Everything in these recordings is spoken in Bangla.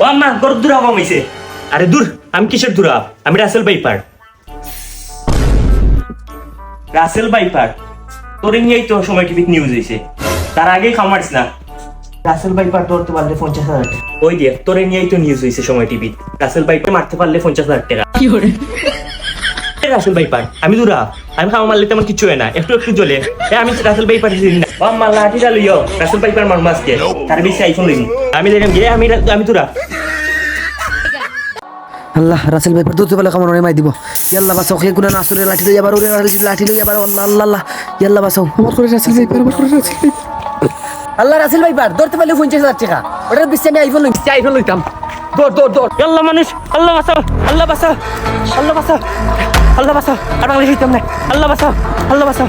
ও আম্মা গরুর দূরা কমাইছে। আরে দূর, আমি কিসের দূরা? আমি রাসেল বাইপার। রাসেল বাইপার তোর নিয়েই তো সময় টিভিতে নিউজ হয়েছে, তার আগেই খামারিস না। রাসেল বাইপার ধরতে পারলে 50,000। ওই দিয়ে তোর নিয়েই তো নিউজ হয়েছে সময় টিভি। রাসেল বাইপার মারতে পারলে 50,000 টাকা। কি করে রাসেল বাইপার? আমি দূরা, আমি খাওয়া মারলে তেমন কিছু হয় না, একটু একটু জ্বলে। আমি রাসেল বাইপার আম্মা লাঠি চালিও রাসেল বাইপার মার মাসকে তার বেশি আইফোন লইনি। আমি দেখলাম গিয়ে আমি দূরা। আল্লাহ রাসেল ভাই দুধ বলে কেমন মাই দিব। ইয়াল্লা বাসাও খেয়ে গুনা নাসরে লাঠি লই আবার ওরে লাঠি লই আবার আল্লাহ আল্লাহ আল্লাহ ইয়াল্লা বাসাও আমার করে রাসেল ভাই আমার করে রাসেল ভাই। আল্লাহ রাসেল ভাই ধরতে পারলে 50,000 টাকা। ওটার বিচ্ছে আমি আইফোন লইতাম। দৌড় আল্লাহ মানুষ, আল্লাহ বাঁচাও, আল্লাহ বাঁচাও, আল্লাহ বাঁচাও, আল্লাহ বাঁচাও। আর বাংলা শিখতাম না। আল্লাহ বাঁচাও, আল্লাহ বাঁচাও।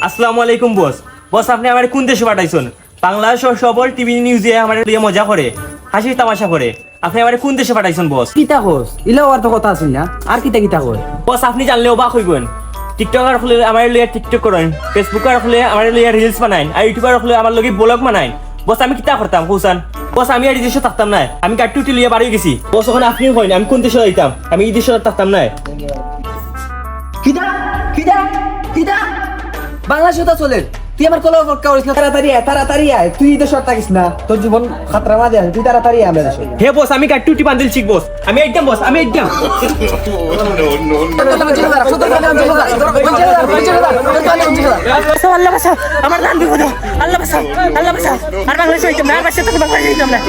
আসসালামু আলাইকুম বস। বস আপনি আমার কোন দেশে পাঠাইছেন? বাংলাদেশ সবল টিভি নিউজে আমার লিয়ে মজা করে, হাসি তামাশা করে। আপনি আমার কোন দেশে পাঠাইছেন বস? কিতা কস ইলা আর তো কথা আছে না আর কিতা কই বস আপনি জানলে অবাক হইবেন। টিকটকার হলে আমার লিয়ে টিকটক করেন, ফেসবুকার হলে আমার লিয়ে রিলস বানাইন, আর ইউটিউবার হলে আমার লগে ব্লগ বানাইন। বস আমি কিতা করতাম কৌসান? বস আমি আর এই দেশে থাকতাম না, আমি গাড়ি লিয়ে বাড়ি গেছি। বস ওখানে আপনি হইন আমি কোন দেশে যাইতাম? আমি এই দেশে থাকতাম না। কিতা কিতা কিতা বাংলাদেশে তো চলে। তুই আমার কল করিস না। তাড়াতাড়ি আয়। তুই এই দেশে থাকিস না, তোর জীবন খাতরা মাঝে আছে। তুই তাড়াতাড়ি আয় আমরা দেশে। হে বস আমি গাড়ি বান্ধিল শিখ বস। আমি একদম বস, আমি একদম। আল্লাহ বাঁচাও, আমার জান বিপদ। আল্লাহ বাঁচাও, আল্লাহ বাঁচাও। আর বাংলাদেশে যাইতাম না, আর বাসা থেকে বাংলাদেশে যাইতাম না।